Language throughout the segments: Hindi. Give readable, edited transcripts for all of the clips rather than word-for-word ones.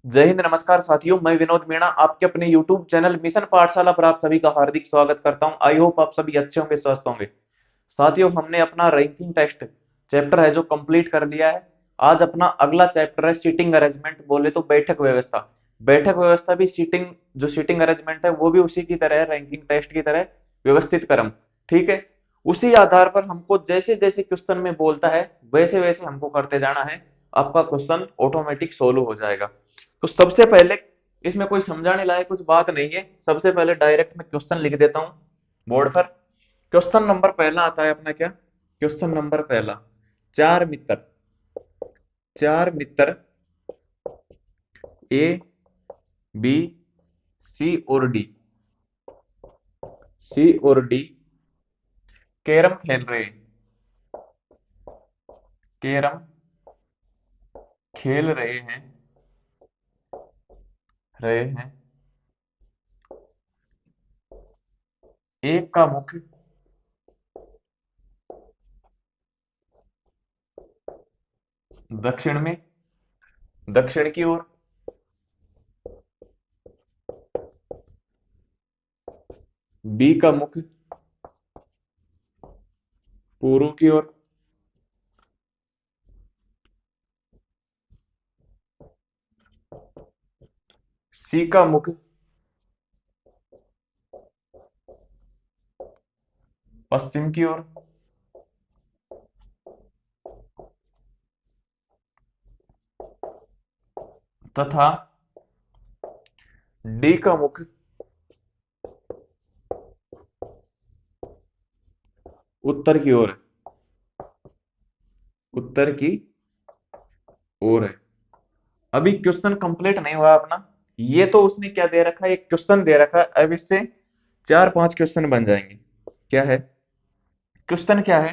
जय हिंद, नमस्कार साथियों। मैं विनोद मीणा आपके अपने YouTube चैनल मिशन पाठशाला पर आप सभी का हार्दिक स्वागत करता हूं। आई होप आप सभी अच्छे होंगे, स्वस्थ होंगे। साथियों, हमने अपना रैंकिंग टेस्ट चैप्टर है जो कंप्लीट कर लिया है। आज अपना अगला चैप्टर है सीटिंग अरेंजमेंट, बोले तो बैठक व्यवस्था। बैठक व्यवस्था भी सीटिंग, जो सीटिंग अरेंजमेंट है वो भी उसी की तरह है, रैंकिंग टेस्ट की तरह व्यवस्थित क्रम। ठीक है। उसी आधार पर हमको जैसे जैसे क्वेश्चन में बोलता है वैसे वैसे हमको करते जाना है। आपका क्वेश्चन ऑटोमेटिक सोल्व हो जाएगा। तो सबसे पहले, इसमें कोई समझाने लायक कुछ बात नहीं है। सबसे पहले डायरेक्ट मैं क्वेश्चन लिख देता हूं बोर्ड पर। क्वेश्चन नंबर पहला आता है अपना क्या? क्वेश्चन नंबर पहला, चार मित्र, चार मित्र ए, बी, सी और डी, सी और डी कैरम खेल रहे हैं। कैरम खेल रहे हैं। एक का मुख दक्षिण में, दक्षिण की ओर, बी का मुख पूर्व की ओर, सी का मुख पश्चिम की ओर, तथा डी का मुख उत्तर की ओर है, उत्तर की ओर है। अभी क्वेश्चन कंप्लीट नहीं हुआ अपना। ये तो उसने क्या दे रखा है, एक क्वेश्चन दे रखा है। अब इससे चार पांच क्वेश्चन बन जाएंगे। क्या है क्वेश्चन? क्या है?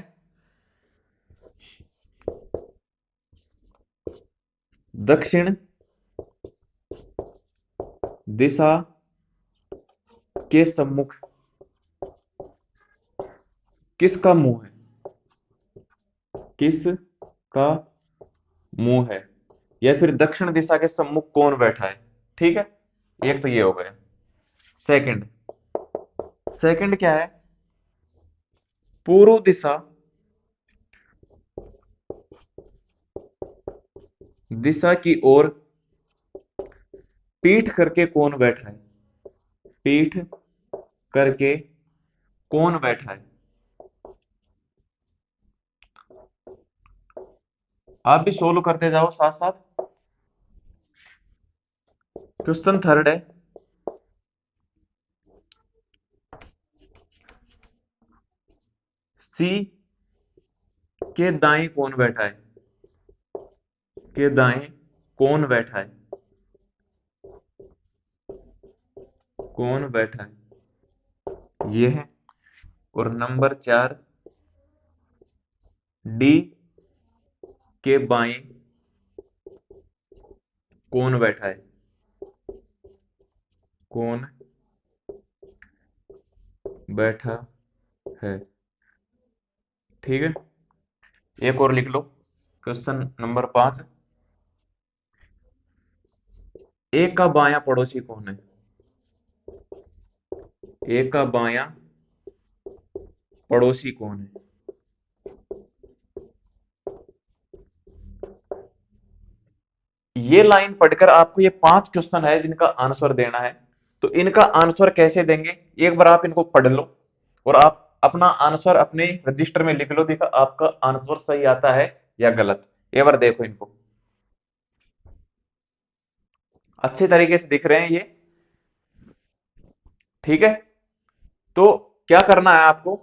दक्षिण दिशा के सम्मुख किसका मुंह है? किस का मुंह है? या फिर दक्षिण दिशा के सम्मुख कौन बैठा है? ठीक है। एक तो ये हो गया। सेकंड, सेकंड क्या है? पूर्व दिशा, दिशा की ओर पीठ करके कौन बैठा है? पीठ करके कौन बैठा है? आप भी सोल्व करते जाओ साथ साथ। क्वेश्चन थर्ड है, सी के दाएं कौन बैठा है? के दाएं कौन बैठा है? कौन बैठा है? ये है। और नंबर चार, डी के बाएं कौन बैठा है? कौन बैठा है? ठीक है। एक और लिख लो। क्वेश्चन नंबर पांच, ए का बायां पड़ोसी कौन है? ए का बायां पड़ोसी कौन है? ये लाइन पढ़कर आपको ये पांच क्वेश्चन है जिनका आंसर देना है। तो इनका आंसर कैसे देंगे, एक बार आप इनको पढ़ लो और आप अपना आंसर अपने रजिस्टर में लिख लो। देखा आपका आंसर सही आता है या गलत। एक बार देखो इनको, अच्छे तरीके से दिख रहे हैं ये? ठीक है। तो क्या करना है आपको?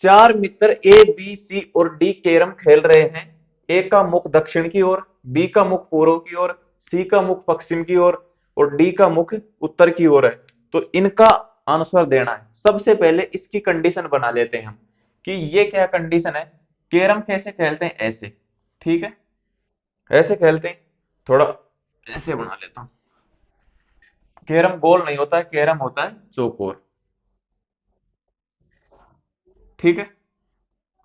चार मित्र ए, बी, सी और डी कैरम खेल रहे हैं। ए का मुख दक्षिण की ओर, बी का मुख पूर्व की ओर, सी का मुख पश्चिम की ओर और डी का मुख उत्तर की ओर है। तो इनका आंसर देना है। सबसे पहले इसकी कंडीशन बना लेते हैं हम कि ये क्या कंडीशन है। कैरम कैसे खेलते हैं? ऐसे। ठीक है, ऐसे खेलते हैं। थोड़ा ऐसे बना लेता हूं। कैरम गोल नहीं होता है, कैरम होता है चौकोर। ठीक है।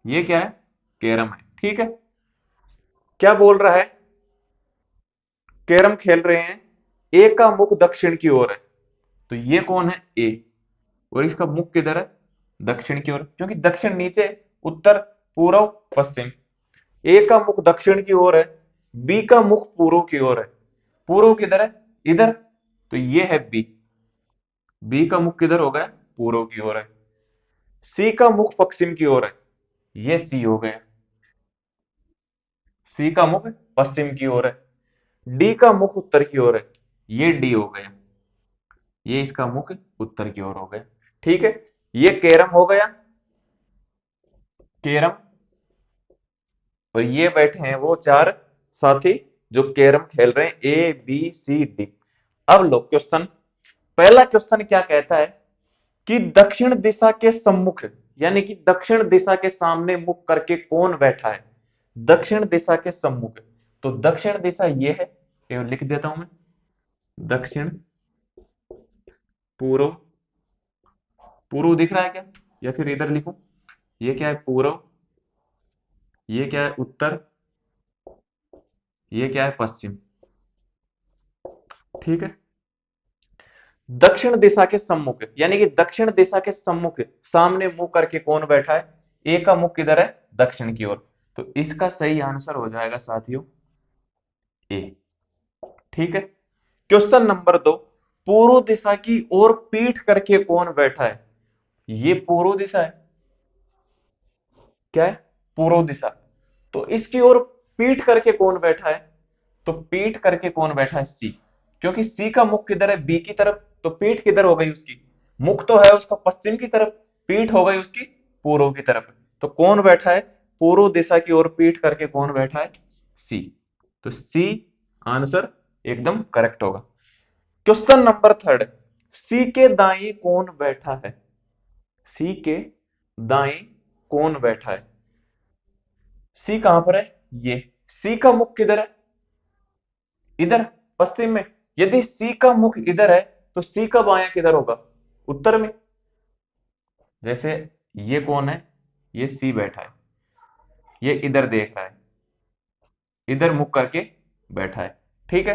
ये क्या है? कैरम है। ठीक है। क्या बोल रहा है? कैरम खेल रहे हैं। ए का मुख दक्षिण की ओर है, तो ये कौन है, ए, और इसका मुख किधर है, दक्षिण की ओर, क्योंकि दक्षिण नीचे, उत्तर, पूर्व, पश्चिम। ए का मुख दक्षिण की ओर है, बी का मुख पूर्व की ओर है। पूर्व किधर है, इधर, तो ये है बी। बी का मुख किधर हो गया, पूर्व की ओर है। सी का मुख पश्चिम की ओर है, ये सी हो गया। सी का मुख पश्चिम की ओर है। डी का मुख उत्तर की ओर है, ये डी हो गया। ये इसका मुख उत्तर की ओर हो गया। ठीक है, ये कैरम हो गया, कैरम। और ये बैठे हैं वो चार साथी जो कैरम खेल रहे हैं, ए बी सी डी। अब लो क्वेश्चन, पहला क्वेश्चन क्या कहता है कि दक्षिण दिशा के सम्मुख, यानी कि दक्षिण दिशा के सामने मुख करके कौन बैठा है। दक्षिण दिशा के सम्मुख, तो दक्षिण दिशा ये है, ये लिख देता हूं मैं, दक्षिण, पूर्व, पूर्व दिख रहा है क्या, या फिर इधर लिखूं, ये क्या है, पूर्व, ये क्या है, उत्तर, ये क्या है, पश्चिम। ठीक है, दक्षिण दिशा के सम्मुख, यानी कि दक्षिण दिशा के सम्मुख सामने मुंह करके कौन बैठा है, ए का मुख किधर है, दक्षिण की ओर। तो इसका सही आंसर हो जाएगा साथियों ए। ठीक है, क्वेश्चन नंबर 2, पूर्व दिशा की ओर पीठ करके कौन बैठा है। ये पूर्व दिशा है, क्या है, पूर्व दिशा। तो इसकी ओर पीठ करके कौन बैठा है, तो पीठ करके कौन बैठा है, सी। क्योंकि सी का मुख किधर है, बी की तरफ, तो पीठ किधर हो गई उसकी, मुख तो है उसका पश्चिम की तरफ, पीठ हो गई उसकी पूर्व की तरफ। तो कौन बैठा है, पूर्व दिशा की ओर पीठ करके कौन बैठा है, सी। तो सी आंसर एकदम करेक्ट होगा। क्वेश्चन नंबर 3, सी के दाएं कौन बैठा है। सी के दाएं कौन बैठा है, सी कहां पर है, ये। सी का मुख किधर है, इधर, पश्चिम में। यदि सी का मुख इधर है, तो सी का बायां किधर होगा, उत्तर में। जैसे ये कौन है, ये सी बैठा है, ये इधर देख रहा है, इधर मुख करके बैठा है। ठीक है,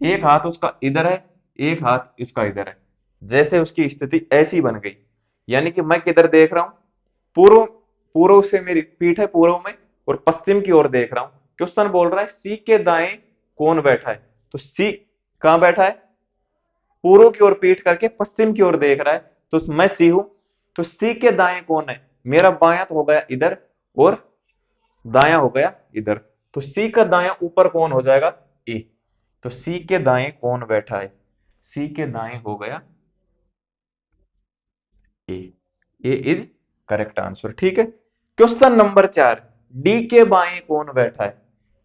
एक हाथ उसका इधर है, एक हाथ इसका इधर है। जैसे उसकी स्थिति ऐसी बन गई, यानी कि मैं किधर देख रहा हूं, पूर्व, पूर्व से मेरी पीठ है पूर्व में, और पश्चिम की ओर देख रहा हूं। क्वेश्चन बोल रहा है सी के दाएं कौन बैठा है, तो सी कहां बैठा है, पूर्व की ओर पीठ करके पश्चिम की ओर देख रहा है, तो मैं सी हूं। तो सी के दाएं कौन है, मेरा बायां तो हो गया इधर, और दायां हो गया इधर। तो सी का दायां ऊपर कौन हो जाएगा, ए। तो सी के दाएं कौन बैठा है, सी के दाएं हो गया ए। ए इज करेक्ट आंसर। ठीक है, क्वेश्चन नंबर 4, डी के बाएं कौन बैठा है।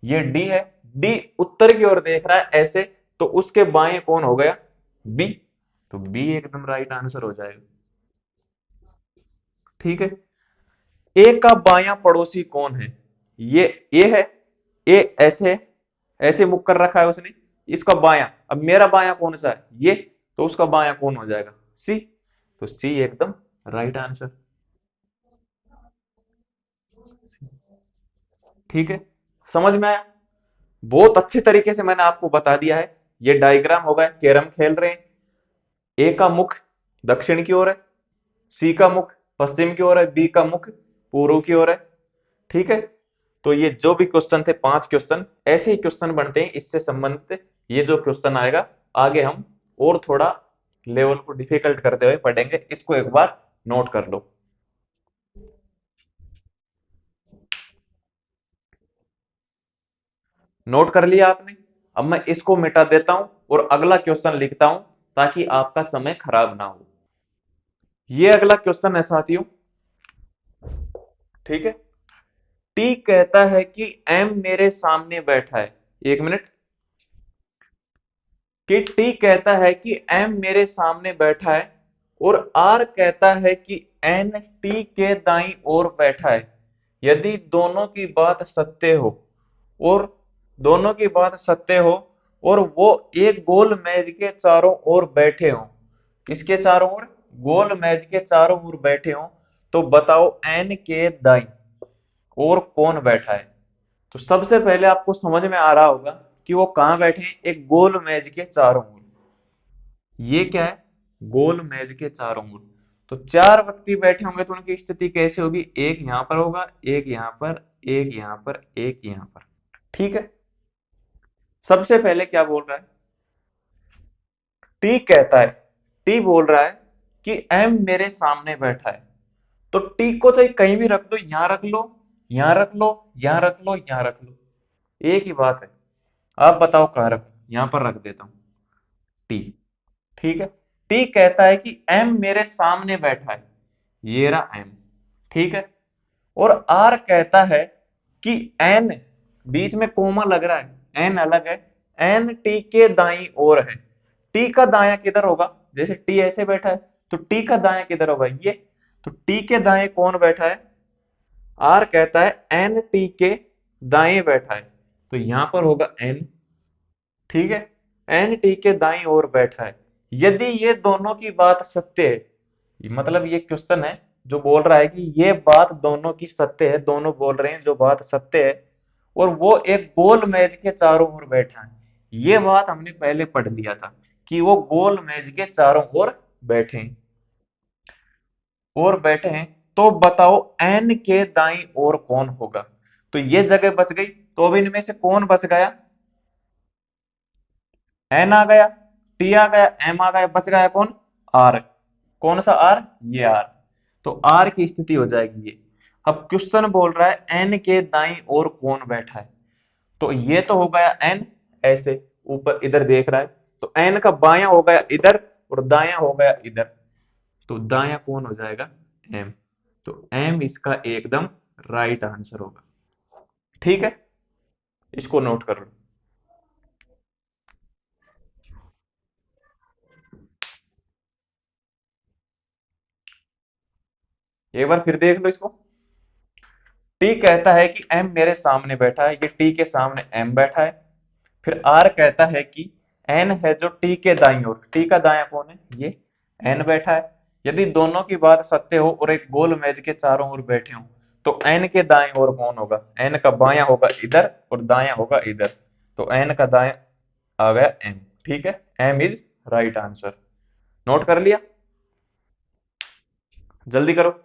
ये डी है, डी उत्तर की ओर देख रहा है ऐसे, तो उसके बाएं कौन हो गया, बी। तो बी एकदम राइट आंसर हो जाएगा। ठीक है, ए का बायां पड़ोसी कौन है, ये ए है, ए ऐसे है, ऐसे मुख कर रखा है उसने, इसका बायां, अब मेरा बायां कौन सा है, ये, तो उसका बायां कौन हो जाएगा, सी। तो सी एकदम राइट आंसर। ठीक है, समझ में आया, बहुत अच्छे तरीके से मैंने आपको बता दिया है। ये डायग्राम होगा, कैरम खेल रहे हैं, ए का मुख दक्षिण की ओर है, सी का मुख पश्चिम की ओर है, बी का मुख पूर्व की ओर है। ठीक है, तो ये जो भी क्वेश्चन थे 5 क्वेश्चन, ऐसे ही क्वेश्चन बनते हैं इससे संबंधित। ये जो क्वेश्चन आएगा आगे हम और थोड़ा लेवल को डिफिकल्ट करते हुए पढ़ेंगे, इसको एक बार नोट कर लो। नोट कर लिया आपने, अब मैं इसको मिटा देता हूं और अगला क्वेश्चन लिखता हूं, ताकि आपका समय खराब ना हो। ये अगला क्वेश्चन है साथियों। ठीक है, टी कहता है कि एम मेरे सामने बैठा है, एक मिनट, कि टी कहता है कि एम मेरे सामने बैठा है, और आर कहता है कि एन टी के दाईं ओर बैठा है। यदि दोनों की बात सत्य हो, और दोनों की बात सत्य हो, और वो एक गोल मेज के चारों ओर बैठे हों, किसके चारों ओर, गोल मेज के चारों ओर बैठे हों, तो बताओ एन के दाईं ओर कौन बैठा है। तो सबसे पहले आपको समझ में आ रहा होगा कि वो कहाँ बैठे हैं, एक गोल मेज के चारों ओर। ये क्या है, गोल मेज के चारों ओर। तो चार व्यक्ति बैठे होंगे तो उनकी स्थिति कैसे होगी, एक यहां पर होगा, एक यहां पर, एक यहां पर, एक यहां पर। ठीक है। सबसे पहले क्या बोल रहा है, टी कहता है, टी बोल रहा है कि एम मेरे सामने बैठा है। तो टी को चाहे कहीं भी रख दो, यहां रख लो, यहां रख लो, यहां रख लो, यहां रख लो, एक ही बात है। आप बताओ कहां रखो, यहां पर रख देता हूं टी। ठीक है। टी कहता है कि एम मेरे सामने बैठा है, ये रहा एम। ठीक है। और आर कहता है कि एन, बीच में कोमा लग रहा है, एन अलग है, एन टी के दाई ओर है। टी का दाया किधर होगा, जैसे टी ऐसे बैठा है तो टी का दाया किधर होगा, ये। तो टी के दाएं कौन बैठा है, आर कहता है एन टी के दाएं बैठा है, तो यहां पर होगा एन। ठीक है। एन टी के दाईं ओर बैठा है। यदि ये दोनों की बात सत्य है, मतलब ये क्वेश्चन है जो बोल रहा है कि ये बात दोनों की सत्य है, दोनों बोल रहे हैं जो बात सत्य है, और वो एक गोल मेज के चारों ओर बैठा है। ये बात हमने पहले पढ़ लिया था कि वो गोल मेज के चारों ओर बैठे हैं, और बैठे हैं। तो बताओ एन के दाईं ओर कौन होगा। तो ये जगह बच गई, तो अब इनमें से कौन बच गया, एन आ गया, टी आ गया, एम आ गया, बच गया कौन, आर। कौन सा आर, ये आर। तो आर की स्थिति हो जाएगी ये। अब क्वेश्चन बोल रहा है एन के दाईं ओर कौन बैठा है, तो ये तो हो गया एन, ऐसे ऊपर इधर देख रहा है, तो एन का बायां हो गया इधर और दायां हो गया इधर, तो दायां कौन हो जाएगा, एम। तो एम इसका एकदम राइट आंसर होगा। ठीक है, इसको नोट कर लो। एक बार फिर देख लो इसको। टी कहता है कि एम मेरे सामने बैठा है, ये टी के सामने एम बैठा है। फिर आर कहता है कि एन है जो टी के दाईं ओर, टी का दायां कौन है, ये एन बैठा है। यदि दोनों की बात सत्य हो और एक गोल मेज के चारों ओर बैठे हो, तो एन के दाएं ओर कौन होगा, एन का बायां होगा इधर और दायां होगा इधर, तो एन का दायां आ गया एम। ठीक है, M is right answer. Note कर लिया, जल्दी करो।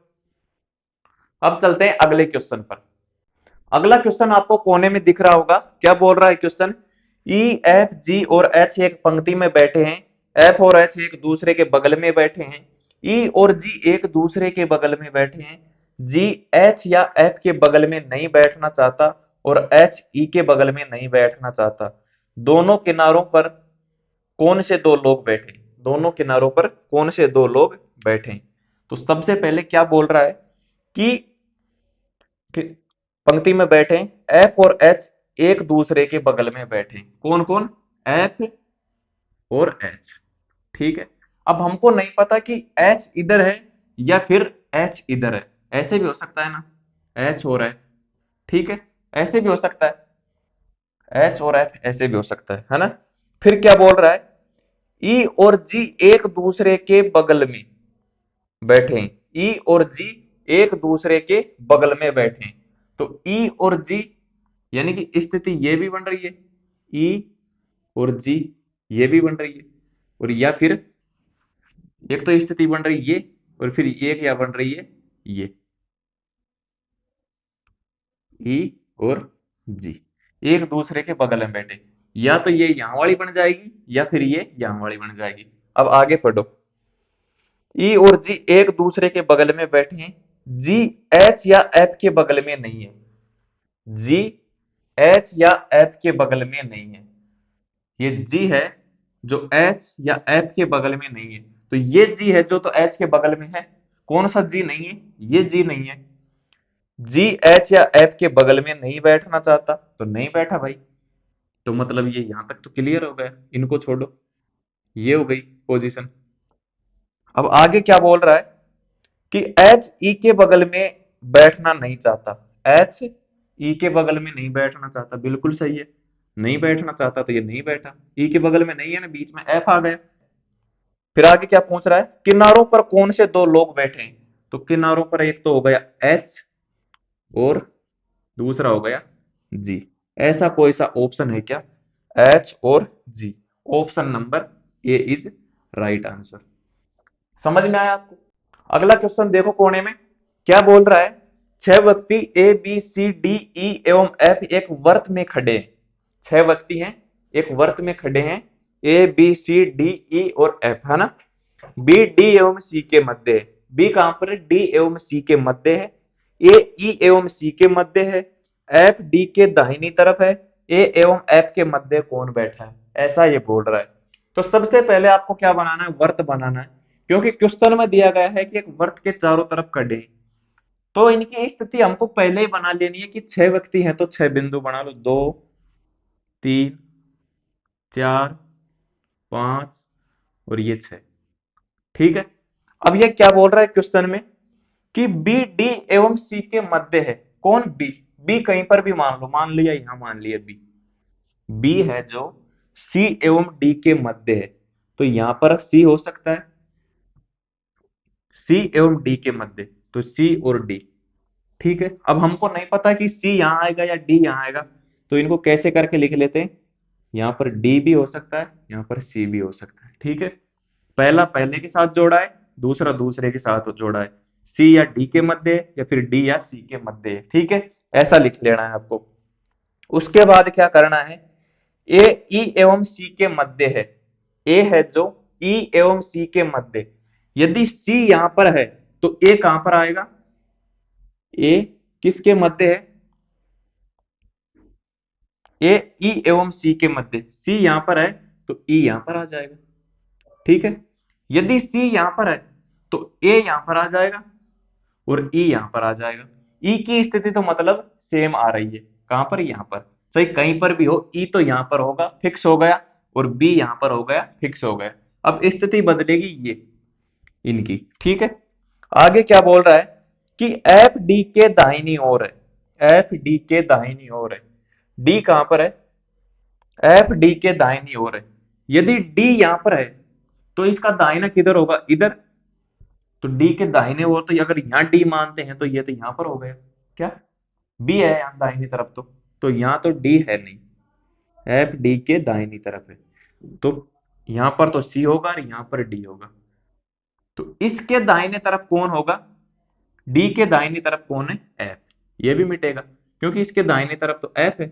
अब चलते हैं अगले क्वेश्चन पर। अगला क्वेश्चन आपको कोने में दिख रहा होगा, क्या बोल रहा है क्वेश्चन, ई एफ जी और एच एक पंक्ति में बैठे हैं, एफ और एच एक दूसरे के बगल में बैठे हैं, ई और जी एक दूसरे के बगल में बैठे हैं, जी एच या एफ के बगल में नहीं बैठना चाहता और एच ई के बगल में नहीं बैठना चाहता। दोनों किनारों पर कौन से दो लोग बैठे, दोनों किनारों पर कौन से दो लोग बैठे। तो सबसे पहले क्या बोल रहा है कि पंक्ति में बैठे एफ और एच एक दूसरे के बगल में बैठे, कौन कौन, एफ और एच। ठीक है। अब हमको नहीं पता कि एच इधर है या फिर एच इधर है, ऐसे भी हो सकता है ना, एच हो रहा है। ठीक है, ऐसे भी हो सकता है, एच और एफ ऐसे भी हो सकता है ना। फिर क्या बोल रहा है, ई और जी एक दूसरे के बगल में बैठे हैं, ई और जी एक दूसरे के बगल में बैठे हैं। तो ई और जी यानी कि स्थिति ये भी बन रही है, ई और जी ये भी बन रही है, और या फिर एक तो स्थिति बन रही है ये, और फिर ये क्या बन रही है, ये ई और जी एक दूसरे के बगल में बैठे, या तो ये यहां वाली बन जाएगी या फिर ये यहां वाली बन जाएगी। अब आगे पढ़ो, ई और जी एक दूसरे के बगल में बैठे हैं, जी एच या एफ के बगल में नहीं है, जी एच या एफ के बगल में नहीं है, ये जी है जो एच या एफ के बगल में नहीं है। तो ये जी है जो तो एच के बगल में है, कौन सा जी नहीं है, ये जी नहीं है। जी एच या एफ के बगल में नहीं बैठना चाहता तो नहीं बैठा भाई। तो मतलब ये यहां तक तो क्लियर हो गया, इनको छोड़ो, ये हो गई पोजीशन। अब आगे क्या बोल रहा है कि एच ई के बगल में बैठना नहीं चाहता, एच ई के बगल में नहीं बैठना चाहता, बिल्कुल सही है, नहीं बैठना चाहता तो ये नहीं बैठा, ई के बगल में नहीं है ना, बीच में एफ आ गया। फिर आगे क्या पूछ रहा है, किनारों पर कौन से दो लोग बैठे हैं। तो किनारों पर एक तो हो गया एच और दूसरा हो गया जी। ऐसा कोई सा ऑप्शन है क्या एच और G. Option number A is right answer. समझ में आया आपको? अगला क्वेश्चन देखो कोने में क्या बोल रहा है। छह व्यक्ति ए बी सी डी ई एवं एफ एक वर्त में खड़े हैं। छह व्यक्ति हैं, एक वर्त में खड़े हैं। ए बी सी डी ई और एफ, है ना। बी डी एवं सी के मध्य है। बी कहां पर है? डी एवं सी के मध्य है। ए ई एवं सी के मध्य है। एफ डी के दाहिनी तरफ है। ए एवं एफ के मध्य कौन बैठा है? ऐसा ये बोल रहा है। तो सबसे पहले आपको क्या बनाना है? वर्त बनाना है। क्योंकि क्वेश्चन में दिया गया है कि एक वर्त के चारों तरफ खड़े हैं। तो इनकी स्थिति हमको पहले ही बना लेनी है कि छह व्यक्ति हैं तो छह बिंदु बना लो। दो, तीन, चार, पांच और ये छह। ठीक है। अब ये क्या बोल रहा है क्वेश्चन में कि बी डी एवं सी के मध्य है। कौन? बी। बी कहीं पर भी मान लो, मान लिया यहां, मान लिया बी। बी है जो सी एवं डी के मध्य है। तो यहां पर सी हो सकता है, सी एवं डी के मध्य। तो सी और डी। ठीक है। अब हमको नहीं पता कि सी यहां आएगा या डी यहां आएगा, तो इनको कैसे करके लिख लेते हैं। यहां पर डी भी हो सकता है, यहां पर सी भी हो सकता है। ठीक है। पहला पहले के साथ जोड़ा है, दूसरा दूसरे के साथ जोड़ा है। सी या डी के मध्य है या फिर डी या सी के मध्य है। ठीक है। ऐसा लिख लेना है आपको। उसके बाद क्या करना है? ए ई एवं सी के मध्य है। ए है जो ई एवं सी के मध्य। यदि सी यहां पर है तो ए कहां पर आएगा? ए किसके मध्य है? ए ई एवं सी के मध्य। सी यहां पर है तो ई यहां पर आ जाएगा। ठीक है। यदि सी यहां पर है तो ए यहां पर आ जाएगा और ई यहां पर आ जाएगा। ई की स्थिति तो मतलब सेम आ रही है। कहां पर? यहां पर। चाहे कहीं पर भी हो, ई तो यहां पर होगा, फिक्स हो गया। और बी यहां पर हो गया, फिक्स हो गया। अब स्थिति बदलेगी ये इनकी। ठीक है। आगे क्या बोल रहा है कि एफ डी के दाहिनी ओर है। एफ डी के दाहिनी ओर है। डी कहां पर है? एफ डी के दाहिनी ओर है। यदि डी यहां पर है तो इसका दाहिना किधर होगा? इधर। तो डी के दाहिने ओर तो अगर यहाँ डी मानते हैं तो ये तो यहाँ पर हो गया। क्या? बी है यहाँ दाहिनी तरफ। तो यहाँ तो डी है नहीं, एफ डी के दाहिनी तरफ है। तो यहाँ पर तो सी होगा और यहाँ पर डी होगा। तो इसके दाहिने तरफ कौन होगा? डी के दाहिनी तरफ कौन है? एफ। ये भी मिटेगा क्योंकि इसके दाहिने तरफ तो एफ है।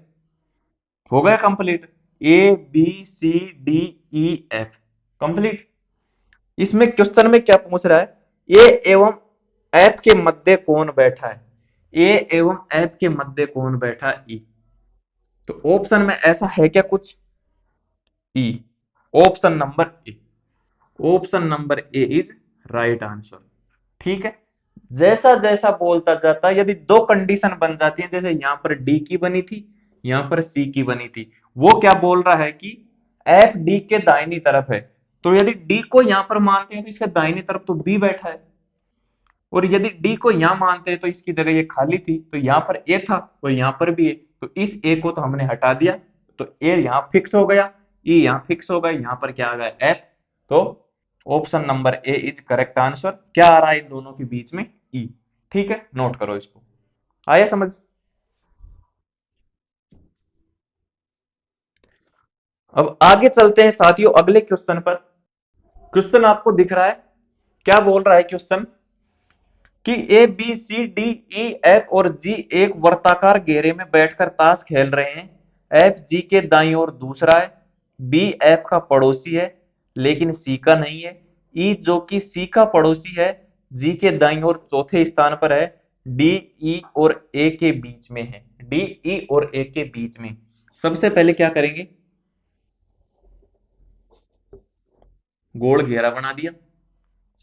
हो गया complete. A B C D E F complete. इसमें क्वेश्चन में क्या पूछ रहा है? ए एवं एफ के मध्य कौन बैठा है? ए एवं एफ के मध्य कौन बैठा? ई। तो ऑप्शन में ऐसा है क्या कुछ? E. Option number A. Option number A is right answer. ठीक है। जैसा जैसा बोलता जाता है, यदि दो कंडीशन बन जाती है, जैसे यहां पर डी की बनी थी, यहां पर सी की बनी थी, वो क्या बोल रहा है कि एफ डी के दाहिनी तरफ है। तो यदि डी को यहां पर मानते हैं तो इसके दाहिनी तरफ तो बी बैठा है। और यदि डी को यहां मानते हैं तो इसकी जगह ये खाली थी, तो यहां पर ए था और यहां पर भी ए। तो इस ए को तो हमने हटा दिया, तो ए यहां फिक्स हो गया, ई यहां फिक्स हो गया, यहां पर क्या आ गया? एफ। तो option number A is correct answer. क्या आ रहा है इन दोनों के बीच में? ई। ठीक है, नोट करो इसको। आया समझ? अब आगे चलते हैं साथियों अगले क्वेश्चन पर। क्वेश्चन आपको दिख रहा है? क्या बोल रहा है क्वेश्चन कि A B C D E F और जी एक वर्ताकार घेरे में बैठकर ताश खेल रहे हैं। एफ जी के दाईं ओर दूसरा है। बी एफ का पड़ोसी है लेकिन सी का नहीं है। ई जो कि सी का पड़ोसी है, जी के दाईं ओर चौथे स्थान पर है। डी ई और ए के बीच में है। डी ई और ए के बीच में। सबसे पहले क्या करेंगे? गोल घेरा बना दिया।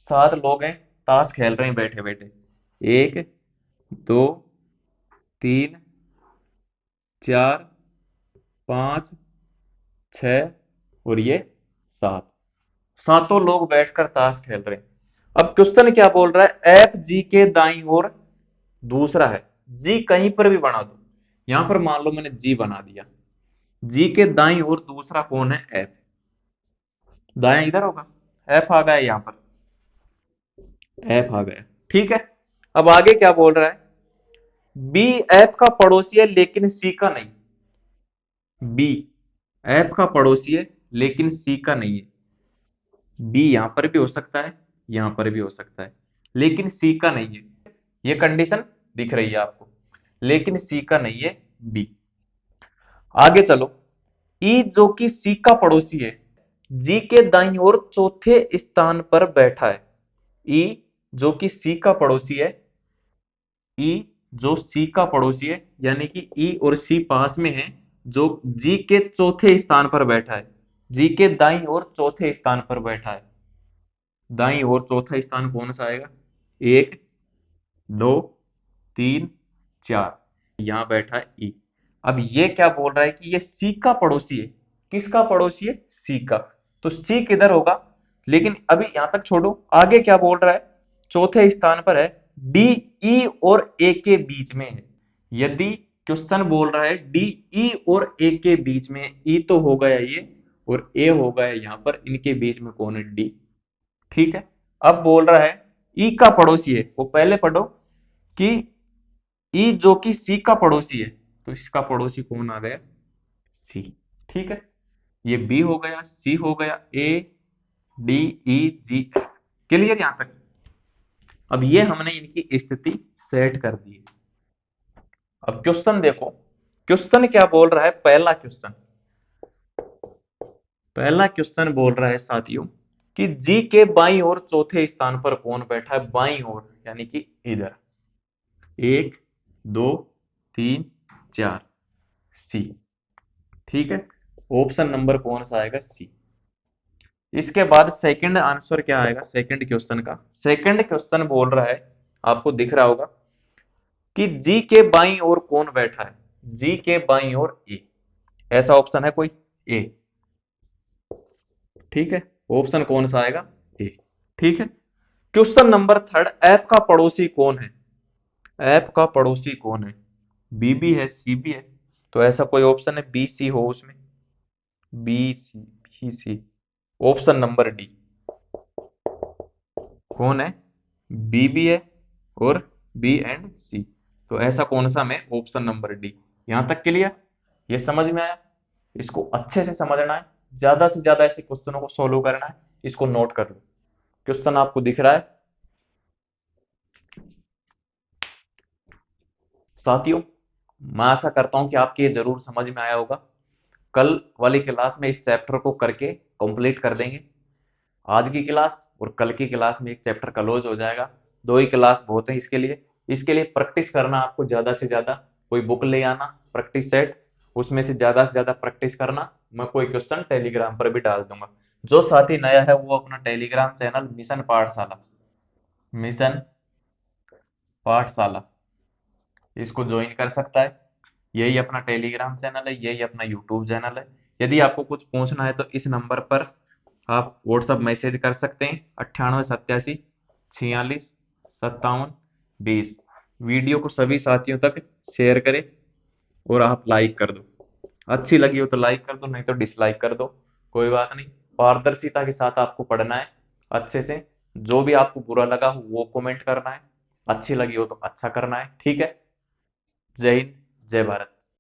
सात लोग हैं, ताश खेल रहे हैं बैठे बैठे। एक, दो, तीन, चार, पांच, छ और ये सात। सातों लोग बैठकर ताश खेल रहे हैं। अब क्वेश्चन क्या बोल रहा है? एफ जी के दाईं ओर दूसरा है। जी कहीं पर भी बना दो, यहां पर मान लो मैंने जी बना दिया। जी के दाईं ओर दूसरा कौन है? एफ। दाया इधर होगा, एफ आ गया यहां पर। एफ आ गया। ठीक है। अब आगे क्या बोल रहा है? बी एफ का पड़ोसी है लेकिन सी का नहीं। बी एफ का पड़ोसी है लेकिन सी का नहीं है। बी यहां पर भी हो सकता है, यहां पर भी हो सकता है, लेकिन सी का नहीं है। ये कंडीशन दिख रही है आपको, लेकिन सी का नहीं है बी। आगे चलो, ई जो कि सी का पड़ोसी है, जी के दाईं ओर चौथे स्थान पर बैठा है। ई जो कि सी का पड़ोसी है, ई जो सी का पड़ोसी है, यानी कि ई और सी पास में है, जो जी के चौथे स्थान पर बैठा है। जी के दाईं ओर चौथे स्थान पर बैठा है। दाईं ओर चौथा स्थान कौन सा आएगा? एक, दो, तीन, चार, यहां बैठा है ई। अब ये क्या बोल रहा है कि ये सी का पड़ोसी है। किसका पड़ोसी है? सी का। तो सी किधर होगा? लेकिन अभी यहां तक छोड़ो, आगे क्या बोल रहा है? चौथे स्थान पर है, डी, ई और ए के बीच में है। यदि क्वेश्चन बोल रहा है डी, ई और ए के बीच में, ई तो हो गया ये और ए हो गया यहां पर, इनके बीच में कौन है? डी। ठीक है। अब बोल रहा है ई का पड़ोसी है, वो पहले पढ़ो कि ई जो कि सी का पड़ोसी है, तो इसका पड़ोसी कौन आ गया? सी। ठीक है। ये बी हो गया, सी हो गया, ए, डी, ई, जी, क्लियर यहां तक? अब ये हमने इनकी स्थिति सेट कर दी है। अब क्वेश्चन देखो, क्वेश्चन क्या बोल रहा है? पहला क्वेश्चन बोल रहा है साथियों कि जी के बाईं ओर चौथे स्थान पर कौन बैठा है? बाईं ओर यानी कि इधर। एक, दो, तीन, चार, सी। ठीक है। ऑप्शन नंबर कौन सा आएगा? सी। इसके बाद सेकंड आंसर क्या आएगा? सेकंड क्वेश्चन का सेकंड क्वेश्चन बोल रहा है, आपको दिख रहा होगा कि जी के बाईं ओर कौन बैठा है? जी के बाईं ओर ए। ऐसा ऑप्शन है कोई? ए। ठीक है। ऑप्शन कौन सा आएगा? ए। ठीक है। क्वेश्चन नंबर थर्ड, एफ का पड़ोसी कौन है? एफ का पड़ोसी कौन है? बी भी है, सी भी है, तो ऐसा कोई ऑप्शन है बी सी हो उसमें? B C, B C. Option number D कौन है? बी भी है और बी एंड सी, तो ऐसा कौन सा में? Option number D. यहां तक क्लियर? ये समझ में आया? इसको अच्छे से समझना है, ज्यादा से ज्यादा ऐसे क्वेश्चनों को सोल्व करना है। इसको नोट कर लो। क्वेश्चन आपको दिख रहा है साथियों? मैं आशा करता हूं कि आपके ये जरूर समझ में आया होगा। कल वाली क्लास में इस चैप्टर को करके कंप्लीट कर देंगे। आज की क्लास और कल की क्लास में एक चैप्टर क्लोज हो जाएगा। दो ही क्लास बहुत है इसके लिए। इसके लिए प्रैक्टिस करना आपको ज्यादा से ज्यादा। कोई बुक ले आना, प्रैक्टिस सेट, उसमें से ज्यादा प्रैक्टिस करना। मैं कोई क्वेश्चन टेलीग्राम पर भी डाल दूंगा। जो साथी नया है वो अपना टेलीग्राम चैनल मिशन पाठशाला इसको ज्वाइन कर सकता है। यही अपना टेलीग्राम चैनल है, यही अपना यूट्यूब चैनल है। यदि आपको कुछ पूछना है तो इस नंबर पर आप व्हाट्सअप मैसेज कर सकते हैं, 98 87 46 57 20। वीडियो को सभी साथियों तक शेयर करें और आप लाइक कर दो। अच्छी लगी हो तो लाइक कर दो, नहीं तो डिसलाइक कर दो, कोई बात नहीं। पारदर्शिता के साथ आपको पढ़ना है अच्छे से। जो भी आपको बुरा लगा हो वो कमेंट करना है, अच्छी लगी हो तो अच्छा करना है। ठीक है। जय हिंद, जय भारत।